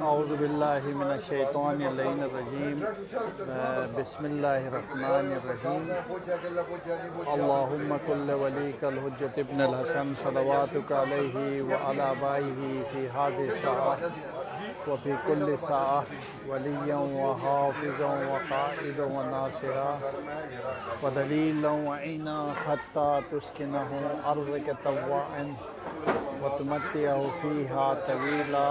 اعوذ باللہ من الشیطان اللعین الرجیم بسم اللہ الرحمن الرحیم اللہم کل ولیک الحجۃ ابن الحسن صلواتک علیہ وعلی آبائہ فی هذه الساعة وفی کل ساعة ولیا وحافظا وقائدا وناصرا ودلیلا وعینا حتی تسکنہ ارضک طوعا وتمتعه فيها طويلا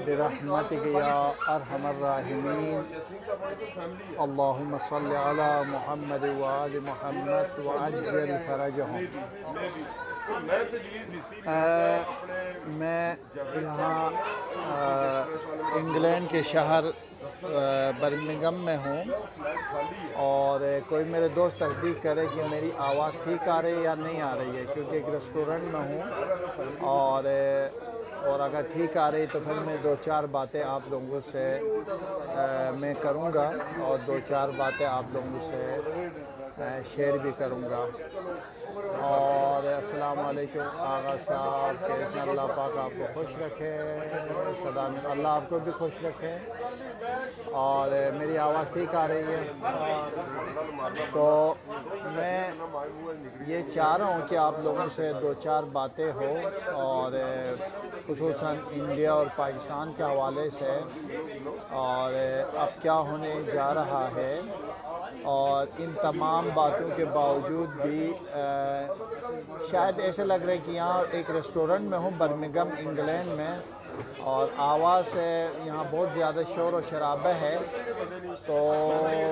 برحمتك يا ارحم الراحمين اللهم صل على محمد وآل محمد وعجل فرجهم۔ میں یہاں انگلینڈ کے شہر برمنگھم میں ہوں، اور کوئی میرے دوست تصدیق کرے کہ میری آواز ٹھیک آ رہی ہے یا نہیں آ رہی ہے، کیونکہ ایک ریسٹورنٹ میں ہوں، اور اگر ٹھیک آ رہی تو پھر میں دو چار باتیں آپ لوگوں سے میں کروں گا، اور دو چار باتیں آپ لوگوں سے شیئر بھی کروں گا۔ اور السلام علیکم آغا صاحب، کیسے ہیں؟ اللہ پاک آپ کو خوش رکھے، اللہ آپ کو بھی خوش رکھے۔ اور میری آواز ٹھیک آ رہی ہے تو میں یہ چاہ رہا ہوں کہ آپ لوگوں سے دو چار باتیں ہو، اور خصوصاً انڈیا اور پاکستان کے حوالے سے، اور اب کیا ہونے جا رہا ہے، اور ان تمام باتوں کے باوجود بھی شاید ایسے لگ رہا ہے کہ یہاں ایک ریسٹورنٹ میں ہوں برمنگھم انگلینڈ میں، اور آواز یہاں بہت زیادہ شور و شرابہ ہے، تو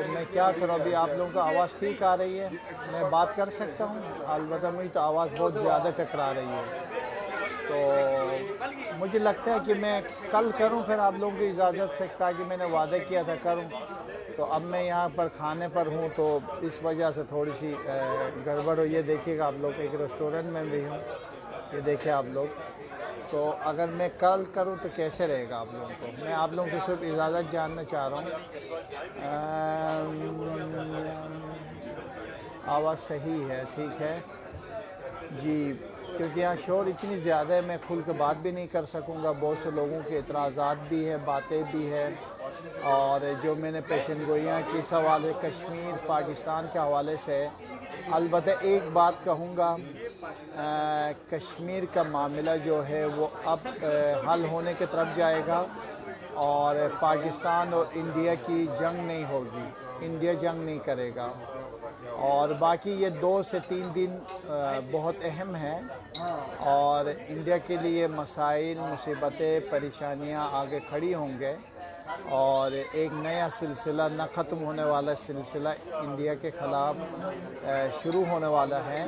میں کیا کروں؟ ابھی آپ لوگوں کو آواز ٹھیک آ رہی ہے؟ میں بات کر سکتا ہوں؟ البتہ مجھے تو آواز بہت زیادہ ٹکرا رہی ہے، تو مجھے لگتا ہے کہ میں کل کروں پھر آپ لوگوں کی اجازت سے، تاکہ میں نے وعدہ کیا تھا کروں۔ تو اب میں یہاں پر کھانے پر ہوں، تو اس وجہ سے تھوڑی سی گڑبڑ ہو۔ یہ دیکھیے گا آپ لوگ، ایک ریسٹورنٹ میں بھی ہوں، یہ دیکھیں آپ لوگ۔ تو اگر میں کل کروں تو کیسے رہے گا آپ لوگوں کو؟ میں آپ لوگوں سے صرف اجازت جاننا چاہ رہا ہوں۔ آواز صحیح ہے؟ ٹھیک ہے جی، کیونکہ یہاں شور اتنی زیادہ ہے، میں کھل کے بات بھی نہیں کر سکوں گا، بہت سے لوگوں کے اعتراضات بھی ہیں، باتیں بھی ہیں، اور جو میں نے پیشن گوئیاں کی سوال ہے کشمیر پاکستان کے حوالے سے۔ البتہ ایک بات کہوں گا، کشمیر کا معاملہ جو ہے وہ اب حل ہونے کی طرف جائے گا، اور پاکستان اور انڈیا کی جنگ نہیں ہوگی، انڈیا جنگ نہیں کرے گا، اور باقی یہ 2 سے 3 دن بہت اہم ہیں، اور انڈیا کے لیے مسائل، مصیبتیں، پریشانیاں آگے کھڑی ہوں گے، اور ایک نیا سلسلہ، نہ ختم ہونے والا سلسلہ انڈیا کے خلاف شروع ہونے والا ہے۔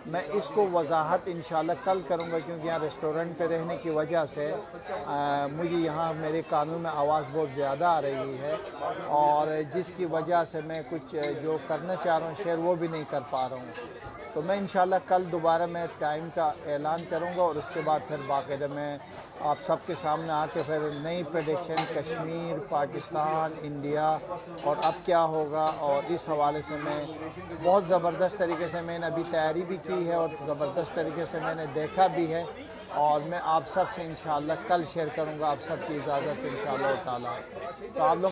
میں اس کو وضاحت انشاءاللہ کل کروں گا، کیونکہ یہاں ریسٹورنٹ پہ رہنے کی وجہ سے مجھے یہاں میرے کانوں میں آواز بہت زیادہ آ رہی ہے، اور جس کی وجہ سے میں کچھ جو کرنا چاہ رہا ہوں شیئر وہ بھی نہیں کر پا رہا ہوں۔ تو میں انشاءاللہ کل دوبارہ میں ٹائم کا اعلان کروں گا، اور اس کے بعد پھر باقاعدہ میں آپ سب کے سامنے آ کے پھر نئی پریڈکشن کشمیر، پاکستان، انڈیا، اور اب کیا ہوگا، اور اس حوالے سے میں بہت زبردست طریقے سے میں نے ابھی تیاری بھی کی ہے، اور زبردست طریقے سے میں نے دیکھا بھی ہے، اور میں آپ سب سے انشاءاللہ کل شیئر کروں گا، آپ سب کی اجازت سے انشاءاللہ تعالی۔ تو آپ لوگ